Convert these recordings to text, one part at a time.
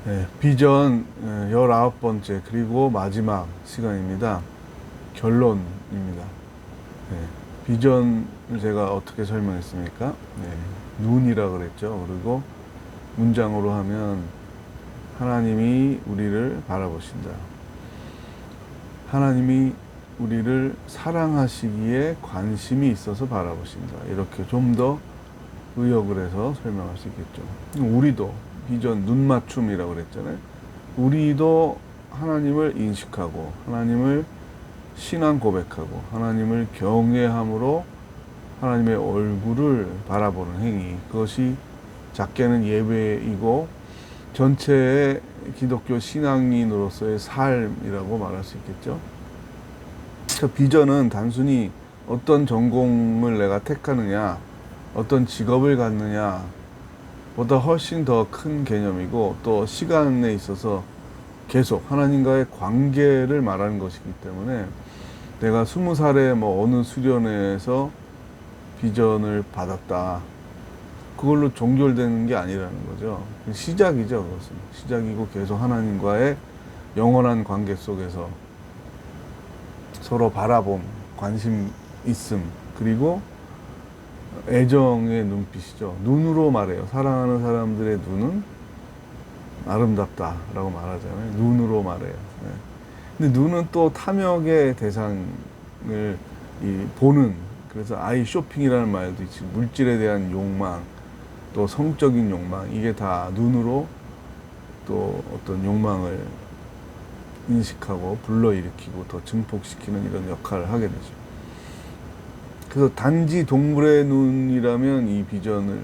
네, 비전 19번째 그리고 마지막 시간입니다. 결론입니다. 네, 비전을 제가 어떻게 설명했습니까? 네, 눈이라 그랬죠. 그리고 문장으로 하면 하나님이 우리를 바라보신다. 하나님이 우리를 사랑하시기에 관심이 있어서 바라보신다. 이렇게 좀 더 의역을 해서 설명할 수 있겠죠. 우리도 비전 눈 맞춤이라고 그랬잖아요. 우리도 하나님을 인식하고 하나님을 신앙 고백하고 하나님을 경외함으로 하나님의 얼굴을 바라보는 행위, 그것이 작게는 예배이고 전체의 기독교 신앙인으로서의 삶이라고 말할 수 있겠죠. 그 비전은 단순히 어떤 전공을 내가 택하느냐, 어떤 직업을 갖느냐 보다 훨씬 더 큰 개념이고, 또 시간에 있어서 계속 하나님과의 관계를 말하는 것이기 때문에, 내가 20살에 뭐 어느 수련회에서 비전을 받았다, 그걸로 종결되는 게 아니라는 거죠. 시작이죠. 그것은 시작이고, 계속 하나님과의 영원한 관계 속에서 서로 바라봄, 관심 있음, 그리고 애정의 눈빛이죠. 눈으로 말해요. 사랑하는 사람들의 눈은 아름답다라고 말하잖아요. 눈으로 말해요. 네. 근데 눈은 또 탐욕의 대상을 보는, 그래서 아이 쇼핑이라는 말도 있지. 물질에 대한 욕망, 또 성적인 욕망, 이게 다 눈으로 또 어떤 욕망을 인식하고 불러일으키고 더 증폭시키는 이런 역할을 하게 되죠. 그래서 단지 동물의 눈이라면 이 비전을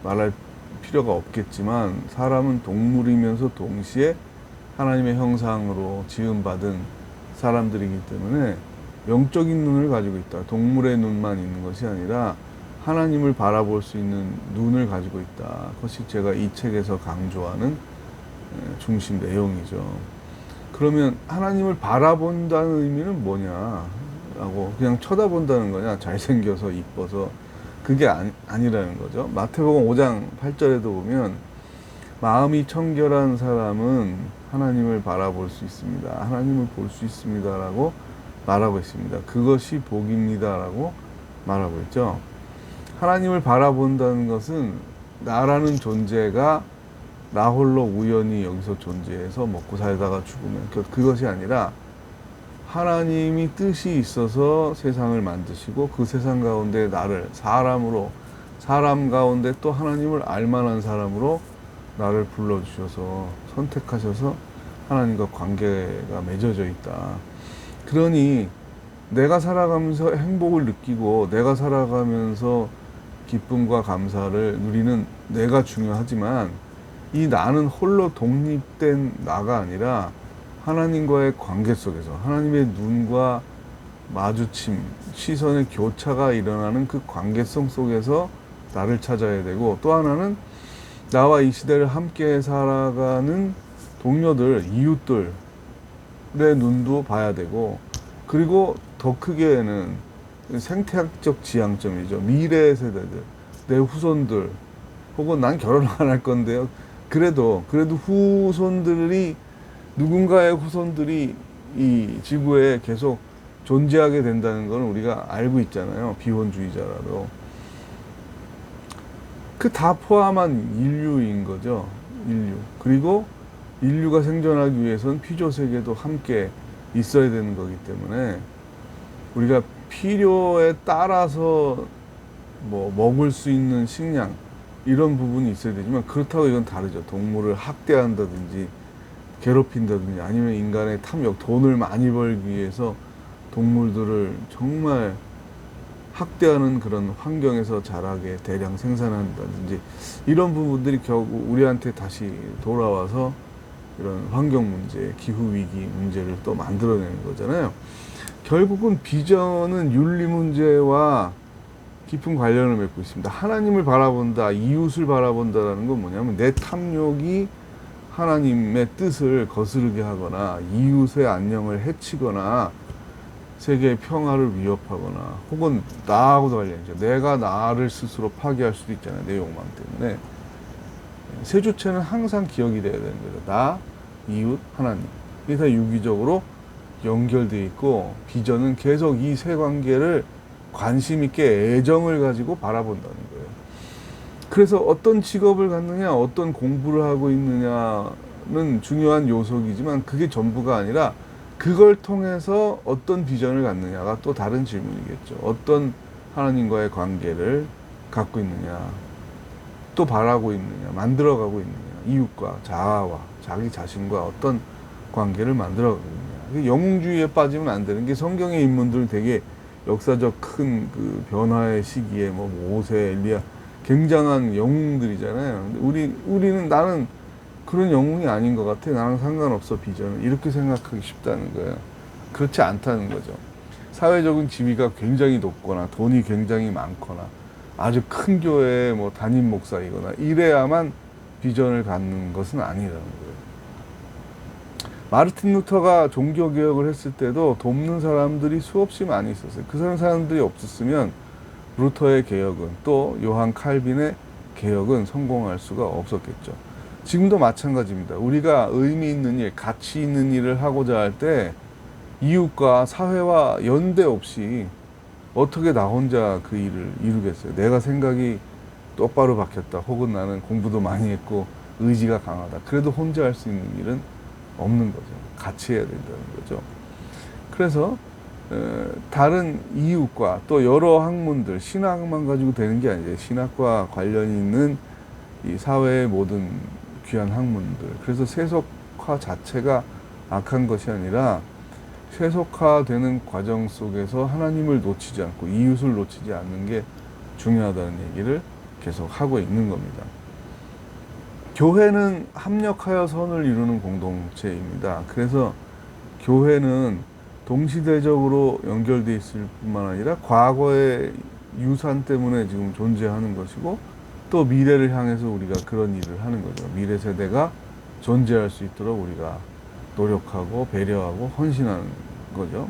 말할 필요가 없겠지만, 사람은 동물이면서 동시에 하나님의 형상으로 지음받은 사람들이기 때문에 영적인 눈을 가지고 있다. 동물의 눈만 있는 것이 아니라 하나님을 바라볼 수 있는 눈을 가지고 있다. 그것이 제가 이 책에서 강조하는 중심 내용이죠. 그러면 하나님을 바라본다는 의미는 뭐냐? 라고, 그냥 쳐다본다는 거냐? 잘생겨서 이뻐서. 그게 아니라는 거죠. 마태복음 5장 8절에도 보면, 마음이 청결한 사람은 하나님을 바라볼 수 있습니다. 하나님을 볼 수 있습니다. 라고 말하고 있습니다. 그것이 복입니다. 라고 말하고 있죠. 하나님을 바라본다는 것은 나라는 존재가 나 홀로 우연히 여기서 존재해서 먹고 살다가 죽으면 그것이 아니라, 하나님이 뜻이 있어서 세상을 만드시고 그 세상 가운데 나를 사람으로, 사람 가운데 또 하나님을 알만한 사람으로 나를 불러주셔서 선택하셔서 하나님과 관계가 맺어져 있다. 그러니 내가 살아가면서 행복을 느끼고 내가 살아가면서 기쁨과 감사를 누리는 내가 중요하지만, 이 나는 홀로 독립된 나가 아니라 하나님과의 관계 속에서 하나님의 눈과 마주침, 시선의 교차가 일어나는 그 관계성 속에서 나를 찾아야 되고, 또 하나는 나와 이 시대를 함께 살아가는 동료들, 이웃들의 눈도 봐야 되고, 그리고 더 크게는 생태학적 지향점이죠. 미래 세대들, 내 후손들, 혹은 난 결혼 안 할 건데요. 그래도 후손들이, 누군가의 후손들이 이 지구에 계속 존재하게 된다는 건 우리가 알고 있잖아요. 비혼주의자라도. 그 다 포함한 인류인 거죠. 인류. 그리고 인류가 생존하기 위해서는 피조세계도 함께 있어야 되는 거기 때문에, 우리가 필요에 따라서 뭐 먹을 수 있는 식량, 이런 부분이 있어야 되지만, 그렇다고 이건 다르죠. 동물을 학대한다든지 괴롭힌다든지, 아니면 인간의 탐욕, 돈을 많이 벌기 위해서 동물들을 정말 학대하는 그런 환경에서 자라게 대량 생산한다든지, 이런 부분들이 결국 우리한테 다시 돌아와서 이런 환경 문제, 기후 위기 문제를 또 만들어내는 거잖아요. 결국은 비전은 윤리 문제와 깊은 관련을 맺고 있습니다. 하나님을 바라본다, 이웃을 바라본다라는 건 뭐냐면, 내 탐욕이 하나님의 뜻을 거스르게 하거나 이웃의 안녕을 해치거나 세계의 평화를 위협하거나, 혹은 나하고도 관련이죠. 내가 나를 스스로 파괴할 수도 있잖아요. 내 욕망 때문에. 세 주체는 항상 기억이 돼야 되는 거죠. 나, 이웃, 하나님. 이게 다 유기적으로 연결되어 있고 비전은 계속 이 세 관계를 관심 있게 애정을 가지고 바라본다는 거예요. 그래서 어떤 직업을 갖느냐, 어떤 공부를 하고 있느냐는 중요한 요소이지만 그게 전부가 아니라 그걸 통해서 어떤 비전을 갖느냐가 또 다른 질문이겠죠. 어떤 하나님과의 관계를 갖고 있느냐, 또 바라고 있느냐, 만들어가고 있느냐, 이웃과 자아와 자기 자신과 어떤 관계를 만들어가고 있느냐. 영웅주의에 빠지면 안 되는 게 성경의 인물들 되게 역사적 큰 그 변화의 시기에 뭐 모세, 엘리야 굉장한 영웅들이잖아요. 근데 우리는 나는 그런 영웅이 아닌 것 같아. 나랑 상관없어 비전은. 이렇게 생각하기 쉽다는 거예요. 그렇지 않다는 거죠. 사회적인 지위가 굉장히 높거나 돈이 굉장히 많거나 아주 큰 교회의 뭐 담임 목사이거나 이래야만 비전을 갖는 것은 아니라는 거예요. 마르틴 루터가 종교개혁을 했을 때도 돕는 사람들이 수없이 많이 있었어요. 그 사람들이 없었으면 루터의 개혁은 또 요한 칼빈의 개혁은 성공할 수가 없었겠죠. 지금도 마찬가지입니다. 우리가 의미 있는 일, 가치 있는 일을 하고자 할 때 이웃과 사회와 연대 없이 어떻게 나 혼자 그 일을 이루겠어요. 내가 생각이 똑바로 박혔다. 혹은 나는 공부도 많이 했고 의지가 강하다. 그래도 혼자 할 수 있는 일은 없는 거죠. 같이 해야 된다는 거죠. 그래서 다른 이웃과 또 여러 학문들, 신학만 가지고 되는 게 아니에요. 신학과 관련이 있는 이 사회의 모든 귀한 학문들. 그래서 세속화 자체가 악한 것이 아니라 세속화되는 과정 속에서 하나님을 놓치지 않고 이웃을 놓치지 않는 게 중요하다는 얘기를 계속 하고 있는 겁니다. 교회는 합력하여 선을 이루는 공동체입니다. 그래서 교회는 동시대적으로 연결되어 있을 뿐만 아니라 과거의 유산 때문에 지금 존재하는 것이고 또 미래를 향해서 우리가 그런 일을 하는 거죠. 미래 세대가 존재할 수 있도록 우리가 노력하고 배려하고 헌신하는 거죠.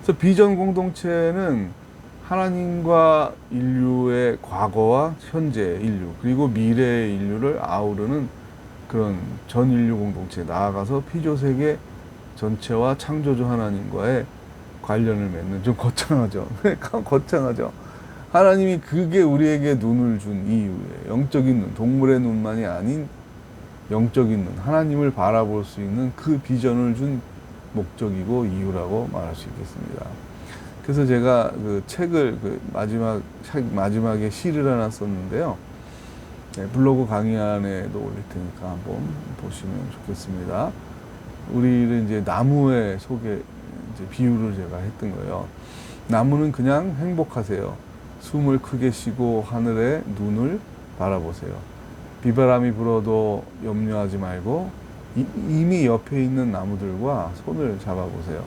그래서 비전 공동체는 하나님과 인류의 과거와 현재의 인류 그리고 미래의 인류를 아우르는 그런 전 인류 공동체에 나아가서 피조세계 전체와 창조주 하나님과의 관련을 맺는 좀 거창하죠. 거창하죠. 하나님이 그게 우리에게 눈을 준 이유예요. 영적인 눈, 동물의 눈만이 아닌 영적인 눈, 하나님을 바라볼 수 있는 그 비전을 준 목적이고 이유라고 말할 수 있겠습니다. 그래서 제가 그 책을 마지막에 시를 하나 썼는데요. 네, 블로그 강의 안에도 올릴 테니까 한번 보시면 좋겠습니다. 우리를 이제 나무에 이제 비유를 제가 했던 거예요. 나무는 그냥 행복하세요. 숨을 크게 쉬고 하늘의 눈을 바라보세요. 비바람이 불어도 염려하지 말고 이미 옆에 있는 나무들과 손을 잡아보세요.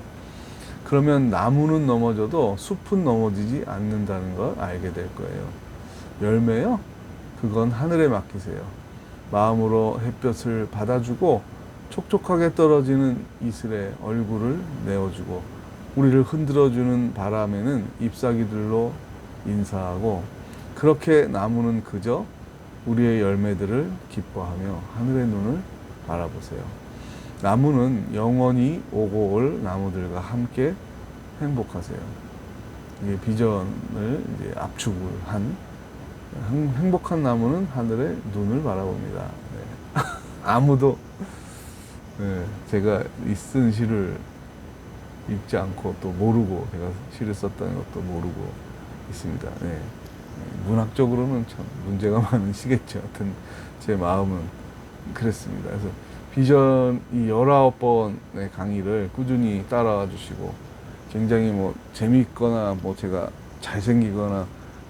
그러면 나무는 넘어져도 숲은 넘어지지 않는다는 걸 알게 될 거예요. 열매요? 그건 하늘에 맡기세요. 마음으로 햇볕을 받아주고 촉촉하게 떨어지는 이슬에 얼굴을 내어주고 우리를 흔들어주는 바람에는 잎사귀들로 인사하고 그렇게 나무는 그저 우리의 열매들을 기뻐하며 하늘의 눈을 바라보세요. 나무는 영원히 오고 올 나무들과 함께 행복하세요. 이게 비전을 이제 압축을 한 행복한 나무는 하늘의 눈을 바라봅니다. 네. 아무도 제가 쓴 시를 읽지 않고 또 모르고 제가 시를 썼다는 것도 모르고 있습니다. 네. 문학적으로는 참 문제가 많은 시겠죠. 하여튼 제 마음은 그랬습니다. 그래서 비전 이 19번의 강의를 꾸준히 따라와 주시고 굉장히 뭐 재미있거나 뭐 제가 잘생기거나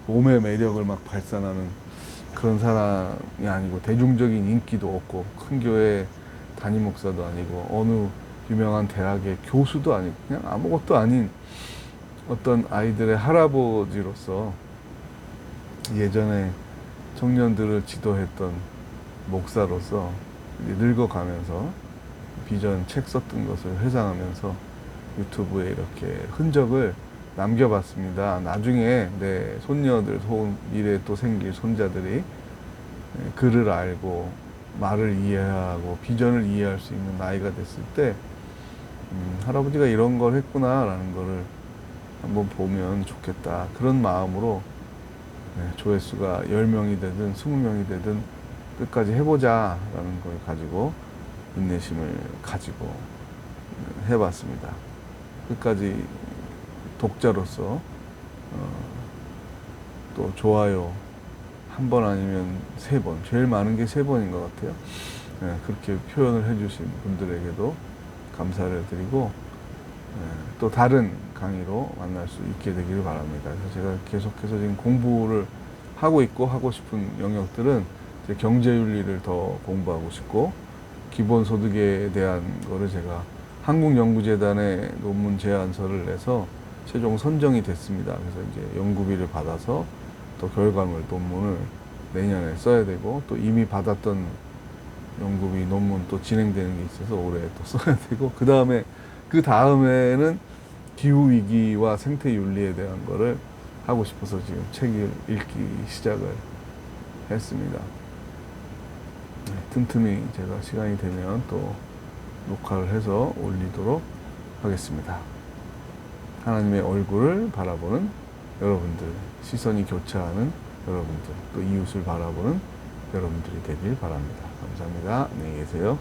몸의 매력을 막 발산하는 그런 사람이 아니고 대중적인 인기도 없고 큰 교회 담임 목사도 아니고 어느 유명한 대학의 교수도 아니고 그냥 아무것도 아닌 어떤 아이들의 할아버지로서 예전에 청년들을 지도했던 목사로서 늙어가면서 비전 책 썼던 것을 회상하면서 유튜브에 이렇게 흔적을 남겨봤습니다. 나중에 내 손녀들, 미래에 또 생길 손자들이 글을 알고 말을 이해하고 비전을 이해할 수 있는 나이가 됐을 때 할아버지가 이런 걸 했구나라는 거를 한번 보면 좋겠다. 그런 마음으로 조회수가 10명이 되든 20명이 되든 끝까지 해보자라는 걸 가지고 인내심을 가지고 해봤습니다. 끝까지 독자로서 또 좋아요 한 번 아니면 3번, 제일 많은 게 3번인 것 같아요. 그렇게 표현을 해주신 분들에게도 감사를 드리고 또 다른 강의로 만날 수 있게 되기를 바랍니다. 그래서 제가 계속해서 지금 공부를 하고 있고 하고 싶은 영역들은 이제 경제윤리를 더 공부하고 싶고 기본소득에 대한 거를 제가 한국연구재단에 논문 제안서를 내서 최종 선정이 됐습니다. 그래서 이제 연구비를 받아서 또 결과물 논문을 내년에 써야 되고 또 이미 받았던 연구비 논문 또 진행되는 게 있어서 올해 또 써야 되고 그 다음에는 기후 위기와 생태 윤리에 대한 거를 하고 싶어서 지금 책을 읽기 시작을 했습니다. 틈틈이 제가 시간이 되면 또 녹화를 해서 올리도록 하겠습니다. 하나님의 얼굴을 바라보는 여러분들, 시선이 교차하는 여러분들, 또 이웃을 바라보는 여러분들이 되길 바랍니다. 감사합니다. 안녕히 계세요.